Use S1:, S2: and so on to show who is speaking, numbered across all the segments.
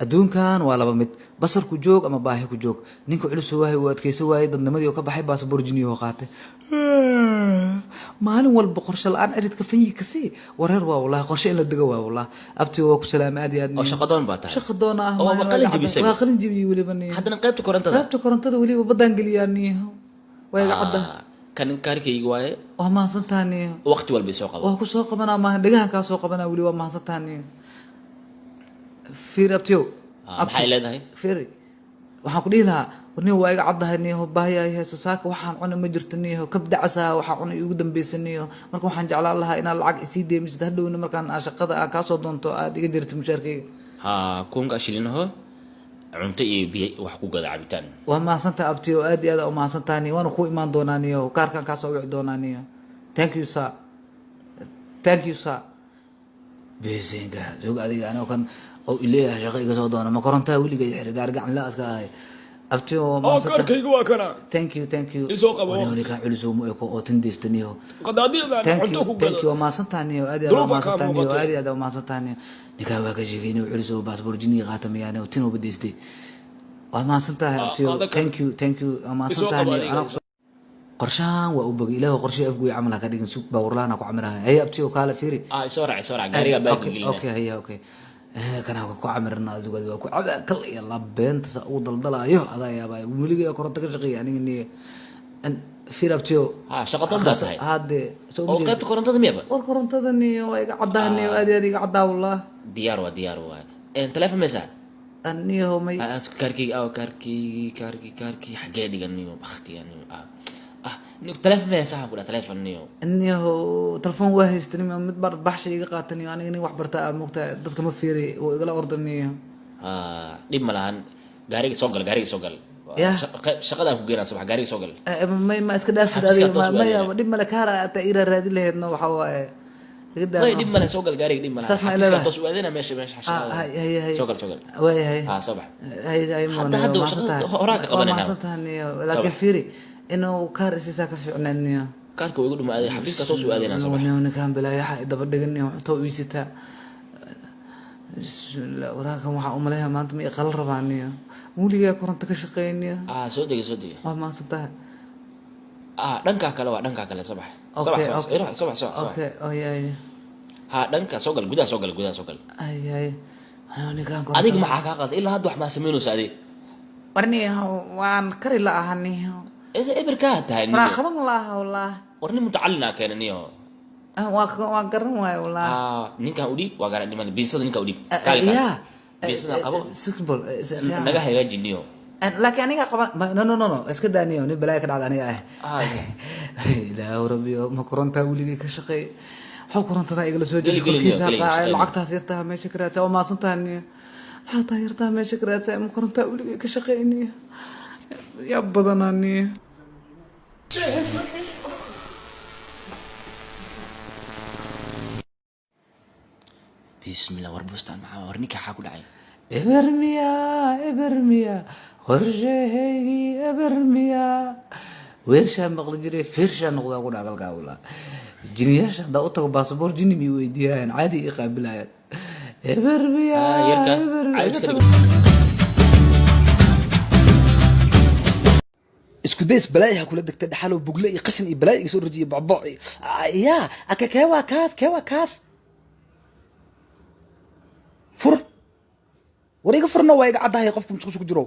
S1: adduunkan waa laba mid basar ku joog ama baahi ku joog ninka culus waay uu adkaysan waayay dadnimadii oo ka baxay baasaboor jiniyo qaatay maalin walba qorshe la'aan ciridka fanyi kasi wareer waa wallahi qorshe in la dego waa wallahi abti waa ku salaam aad iyo aad
S2: oo shaqadoon baa tahay
S1: shaqadoon ah
S2: oo qalin jabisay
S1: waa qalin jabiye waliba nin
S2: haddana qaybta
S1: korontada waliba badaan geliyaaniyo way ga cadda
S2: kan kaarkayga waaye
S1: waa mahadsantaaniyo
S2: waqti walba soo qabo
S1: waa ku soo qabanaa maahan dhegahan kaa soo qabanaa weli waa mahadsantaaniyo fiir abtiyo
S2: maxay leedahay
S1: fiiri waxaan ku dhihi lahaa warniyo waa iga caddahay niyo baahiyahay heeso saaka waxaan cuna ma jirto niyo kabdacasaa waxaa cuna igu dambaysaniyo marka waxaan jeclaan lahaa inaad lacag isii deemisid hadhowna markaan shaqada aan kaa soo doonto aad iga jirto mushaarkayga
S2: kunka shilinaho cunto iyo biyo wax ku gada cabitaan
S1: waa mahadsantaha abtiyo aad iyo aad u mahadsantaha niyo waana ku imaan doonaa niyo kaarkan kaa soo wici doonaa niyo thank you sir beesenga joog adiga anoo kan oo ileeyahay shaqo iga soo doona ma korontaa weliga xir gaar gacan la aska ahay abtiyo
S3: kaarkayga waa kana
S1: thank you
S3: isoo qabo
S1: wani ka culiso mu eko oo tindeystaniyo
S3: qadaadiida cunto ku
S1: thank you mahadsantaaniyo aad iyo aad u mahadsantaaniyo ninka waa ka sheegayna culiso baasaboor jini qaatamiyaan oo tin oo badeystay waa mahadsantahay abtiyo thank you mahadsantaaniyo qorshahan waa u bogay ilaahu qorshe afguy camal ka dhigin suuq baa warlaana ku camirahay hay abtiyo kala fiiri
S2: soo raac gaariga baa gelina
S1: okay kana ku camirna azugad waa ku kal iyo labeenta sa uu daldalayo adaa yaabay wiliga koronto ka shaqeeyay aniga ni an firabtiyo
S2: shaqadan baa tahay
S1: hade
S2: oo qaybta korontada miyaba
S1: oo korontada niyo ay ga cadaaniyo aad iga cadaa wallah
S2: diyaar waa telefoon meesa
S1: aniyo may
S2: kaarkii xagee dhigan niyo bakhtiyan telefoon meesa ku telefoon niyo
S1: telefoon waa haystay mid bar baxshay iga qaataniyo aniga wax barta moogta dadka ma fiiri oo igala ordaniyo
S2: dhib ma lahan gaariga soo gal shaqadan ku geynaa subax gaariga soo gal
S1: ma iska dhaaftid adiga ma dhib male kaara ata ira raadi laheedna waxa waaye
S2: dhib male soo gal gaariga dhib male xafiiska toos u aadina meesha soo gal
S1: way
S2: soo bax
S1: hadda
S2: horaa ka qabanayna
S1: laakiin fiiri inuu kaar isiisa ka fiicnaaniyo
S2: kaarka way ugu dhumaaday xafiiska toos u aadayna subax
S1: ninkan bilaayaha daba dhiganayo wuxuu wiisita bismillah waraakan waxa u maleeyaa maanta ma iqal rabaaniyo weligaa koronto ka shaqeynaya
S2: soo degi
S1: waa mahadsantahay
S2: dhanka kale subax
S1: okay
S2: dhanka soo gal gudaha soo gal adiga maxaa kaa qalda ilaa hadda wax maa samaynaysa adiga
S1: warniyo waan kari la ahaniyo
S2: eberkaa tahay
S1: waa qaban lahaa wallah
S2: warni mutacalina keenaniyo
S1: waa garan waayo wallah
S2: ninkan u dhiib waa garan dhiman biisada ninka u dhiib biisada qabo naga hagaajiniyo
S1: laakiin aniga qaban no iska daaniyo nin balaa ka dhacda aniga ilaahu rabbiyo ma korontaa weligay ka shaqeey waxaa korontada igala soo jeedi korkiisa qaacay lacagtaas yartaa meesha ka raadsa waa mahadsantaaniyo lacagtaa yartaa meesha ka raadsa ma korontaa weligay ka shaqeyniyo yaa badanaaniyo
S2: bismillah war bustaan maxaa war ninka xaa ku dhacay
S1: ebermiya qorshahaygii ebermiya weershaa maqli jiray feershaa noqdaa ku dhagalkaa walaa jiniyaasha haddaa u tago baasaboor jini mi weydiiyayaan caadi i qaabilayaan ebermiya isku days balaayaha kula degtay dhaxalo bugle iyo qashin iyo balaayi soo rajiye bocboc keewaa kaas fur war iga furna waa iga caddahay qofka musqusha ku jiro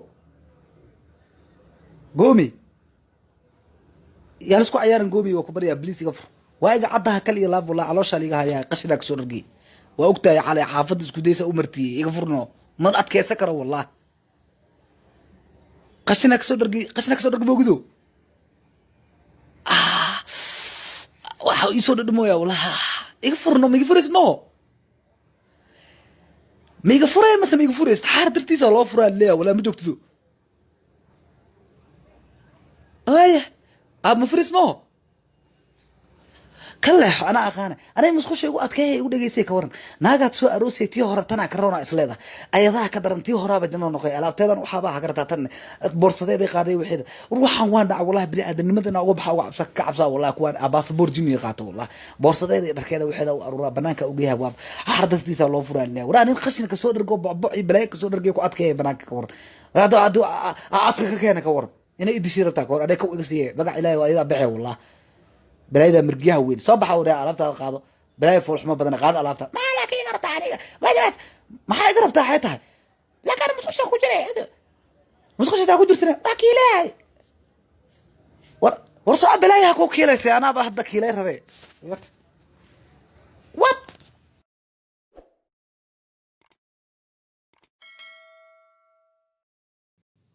S1: goomi yaa lisku cayaaran goomi waa ku baryaa bliis iga fur waa iga caddaha kal iyo laab walaa calooshaa liga hayaa qashinaa kasoo dhargiy waa ogtahay xalay xaafadda isku daysa u martiyey iga furno man adkeysa karo wallah qashinaa kasoo dhargi moogido waxa iisoo dhadhamooya wallah iga furno ma iga furays maho maiga furay mase maiga furays taxaar dartiisa loo furaa leeya walaa ma joogtido aya ma furays maho كله أنا أخانا أنا مسخوش يقول أتكيه يقول لي سيك ورن ناقد سوء روسي تيه هرتنا كورونا إسلاده أيضا كدر تيه هرابة جنون نقي ألا بتيدا وحابها كرتاتن بورصة دي قاضي وحيد روحا وانا والله بني آدم مدنا وبحا وعبسك كعبسا والله كوان أباس بورجيني قاتو والله بورصة دي دركيدا وحيدا وأرورا بنانك أوجيها واب حردت ديسا الله فران له وراني الخشن كسور رجو بعبعي بلاي كسور رجو أتكيه بنانك كورن هذا أفكك كينا كورن أنا إدي شيرتك كورن أنا كوي قصيه بقى إلهي وإذا بحي والله بلايدا مرجيها وين صباح ورا ألعبتها القاضي بلاي فرح ما بدنا قاضي ألعبتها ما لك يقرب عليك ما جبت ما حيقرب تاعتها لا كان مش أخو جري مش أخو جري أخو جرتنا ما كيلاي ورصع بلاي أكو كيلاي سي أنا بهدك كيلاي ربي وات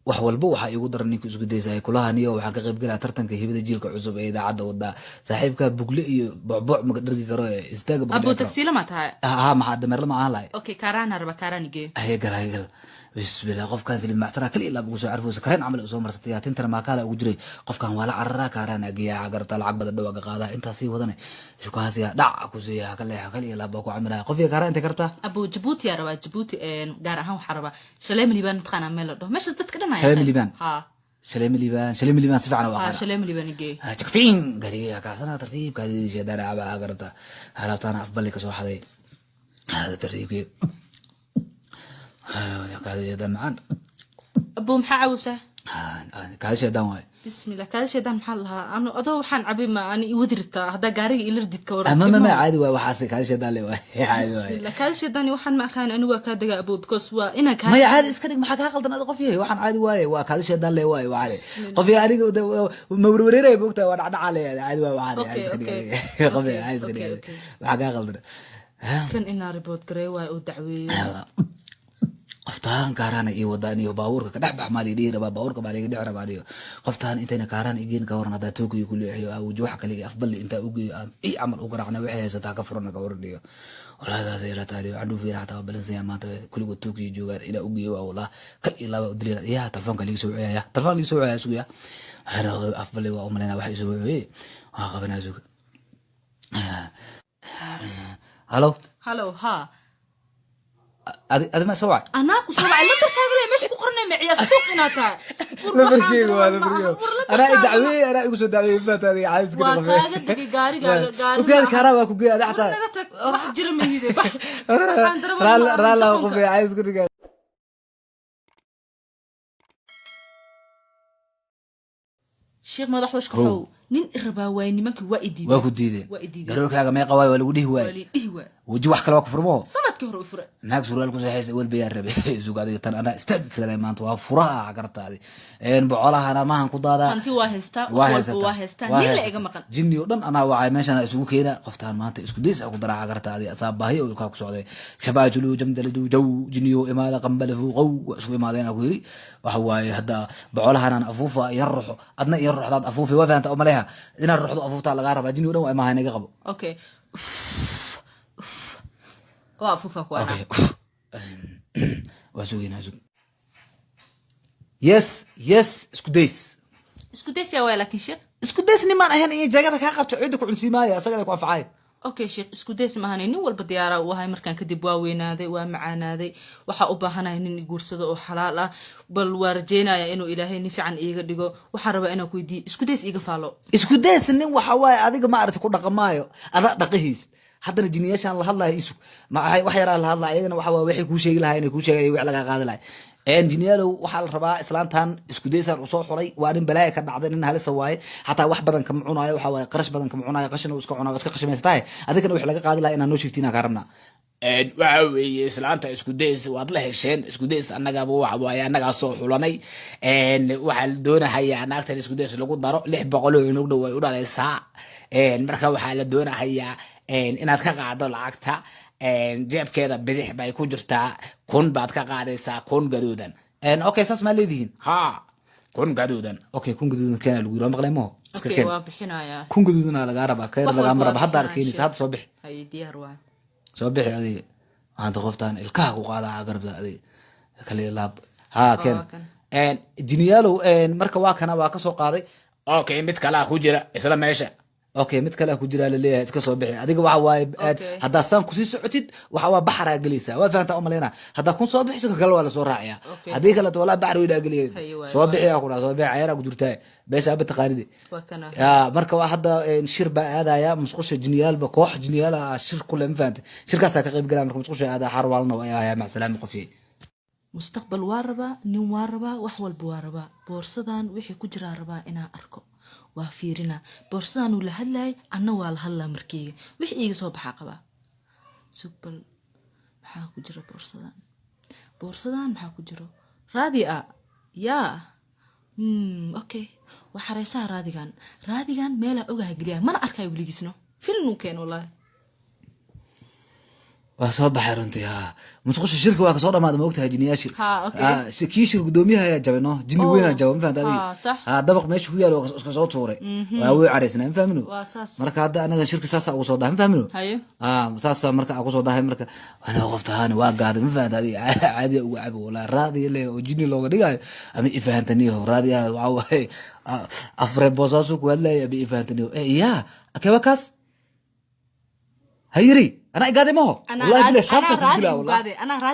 S1: wax walba waxa igu daran ninka isku dayay kulaha niyo waxa ka qayb galaa tartanka hibada jiilka cusub ee idaacada wada saaxiibka bugle iyo bocboc ma dhargi karo istaaga bugle
S4: ابو تكسيله ما تاع
S1: ma dameer lama aan lahay
S4: اوكي كاران ربا كاران يجي
S1: ay gal bismillah qofkan silid mactara kali ila bugu soo carfo sakreen amal soo marsatay tintana ma kala ugu jiray qofkan wala carara kaarana agiya agarta lacag badan dhawaga qaada inta sii wadanay shukaasi dhac ku siya kali ila ba ku amraa qof yaga karanta karta
S4: ابو جيبوتي يا ربا جيبوتي gaar ahaan waxa raba shaleem liban taqana meel do meesha dadka dhamay
S1: shaleem liban
S4: ha
S1: shaleem liban si fiican waa
S4: ha shaleem liban يجي
S1: takfiin gariga ka sana tartiib ka diisha dara aba agarta halabtana afbali ka soo xaday hada tartiib كذا جدًا معاً
S4: أبو محاوسة
S1: كذا شيء واي
S4: بسم الله كذا شيء محلها أنا أضو حن عبي ما أنا يودرتا هذا قاري يلردك كورة
S1: ما عادي واي وحاسك كذا شيء لي واي عادي
S4: واي بسم الله كذا شيء وحن ما خان أنا وكذا أبو بكوس وإنا كان
S1: ما عادي إسكنك ما حكى غلطنا هذا قفيه وحن عادي واي وكذا شيء لي واي وعادي قفيه عادي موروريرة بوقتها وانا عليه عادي واي وعادي قفيه عادي إسكنك حكى غلطنا
S4: كان إنا ريبوت قري واي ودعوي
S1: qoftaan kaarana iyo wadaniyo baabuurka ka dhaxbax maali dhiiraba baabuurka maali dhici rabaadiyo qoftaan intayna kaarana igeen ka waran hada toogiyo ku leexiyo awjo wax kale afbal inta ugu ay amal ugu raacna waxay haysataa ka furana ka wardiyo walaadaas ay la taariyo adu fiirata balansiya maanta kuligu toogiyo joogaan ila ugiyo wallah ka ilaa u dilay ya telefoonka liiso wacaya telefoon liiso wacaya suuya hada afbal waa umalena wax isu wacay waa qabanaa suuga
S4: هلو ها
S1: هذا ما سوى
S4: أنا كسوع لما كذا مش بقرنا معي السوق هنا
S1: لما أنا دعوي أنا أقول دعوي ما تري عايز كذا قاري وكذا كهرباء كذا حتى
S4: راح جرمي هذي
S1: لا وقفي عايز كذا
S4: الشيخ ما ضحوش كحو نين الرباوين nimankii waa idin
S1: waa ku diideen garoorkaaga meeqa waay waa lagu dhihi waay waji wax kale waa ku furmo
S4: sanadkii hore u fure
S1: naag suuraal ku saxaysa wal bayaan rabe suugaadiga tan ana istaag kale maanta waa furaha gartaadi bocolahana maahan ku daadaa
S4: anti waa heystaa nin la iga maqan
S1: jinni oo dhan ana waa meeshan isugu keena qoftaan maanta isku days ku daraa gartaadi asaabahay oo ka ku socday shabaajulu jamdaladu jaw jinniyo imaada qambalafu qaw isku imaadeen ku yiri waxa waaye hada bocolahana afuufa yarruxo adna yarruxdaad afuufi waa faanta umaleha إن الروح أفوتها على غارة بعدين يقولون ما هنيجي قبل.
S4: أوكي. وأفوفك وأنا.
S1: وأسوينا زوج. يس سكوديس.
S4: سكوديس يا ويلك إيش؟
S1: سكوديس نما أنا هنا جاكتك هاقب تعيدك عن سماية أسألك وافعاي.
S4: اوكي شيخ isku days ma ahayn nin walba diyaara uu ahay markaan kadib waa weynaaday waa macaanaaday waxa u baahanahay nin guursado oo xalaal ah bal warjeenaya inuu ilaahay ni fiican iiga dhigo waxa raba inaan ku weydiiyo isku days iiga faalo
S1: isku days nin waxa waay adiga ma aragti ku dhaqamaayo ada dhaqahiis haddana jiniyashan la hadlayo isu ma ahay wax yar la hadlayo ayagana waxa waa wixii ku sheegi lahayn ku sheegay wax laga qaadi lahayn engineer waxa la rabaa islaantan isku daysan u soo xulay waa in balaay ka dhacday in halis waaye hatta wax badan ka cunayo waxa way qarash badan ka cunayo qashin uu iska cunayo iska qashmaystaay adigana wax laga qaadi lahaa inaan noo sheegtina ka rabnaa waxa weeye islaanta isku days waad la hesheen isku days annaga waxa waaye annaga soo xulanay waxa la doonayaa naagtan isku days lagu daro 600 cunug dhow way u dhalaysaa marka waxa la doonayaa inaad ka qaado lacagta jeebkeeda bidix bay ku jirtaa kun baad ka qaadaysaa kun gaduudan okay saas ma leedihiin ha kun gaduudan okay kun gaduudan kana lagu yiraahdo maqlaymo
S4: iska keen waa bixinaya kun
S1: gaduudan laga rabaa kayr laga maraba hadda arkeenaysa hadda soo bix
S4: hay diyaar waa
S1: soo bixi adiga aanta qoftaan ilkaha ku qaada garabda adiga kale laab ha keen jiniyalo marka waa kana waa ka soo qaaday okay mid kala ku jira isla meesha okay mid kale ku jira la leeyahay iska soo bixi adiga waxa waaye hadda saan ku sii socotid waxa waa baxara galeysa waa faanta u maleena hadda kun soo bixi kale waa la soo raaciya hadii kale wala baxar wada galiyay soo bixi ku soo bixi ayara ku jirtaa beesha ba taqaanidi ya marka waa hadda shir ba aadaya musqusha jiniyal ba koox jiniyal shir kule ma faanta shirkaas ka qayb galaa marka musqusha aada xarwalna waa ma salaam qofi
S4: mustaqbal waa rabaa nin waa rabaa wax walba waa rabaa boorsadan wixii ku jira rabaa inaan arko waa fiirina boorsadan uu la hadlay anna waa la hadlaa markeyga wixii iga soo baxaa qabaa sugbal maxaa ku jira boorsadan maxaa ku jiro raadi yaa okay waxa reesaa raadigan meela ogaha geliya mana arkay wiligisno filmu keen wallahi waa soo baxay runtii musqusha shirka waa ka soo dhamaad ma ogtahay jiniyaashi kii shir gudoomiyaha ayaa jabay no jinni weyn jabay ma fahantaa dabaq meesha ku yaalo iska soo tuuray waa way careysna ma fahmino marka hadda anaga shirka saas ugu soo dhahay ma fahmino saas marka ugu soo dhahay marka ana qoftahan waa gaaday ma fahantaa caadi ugu cabo wala raadi le oo jinni looga dhigayo ama ifahantaniyo raadi waa way afre bosaasu ku hadlay abi ifahantaniyo ya akaba kaas hayri أنا قاعد ما هو والله بلا شافته كلها والله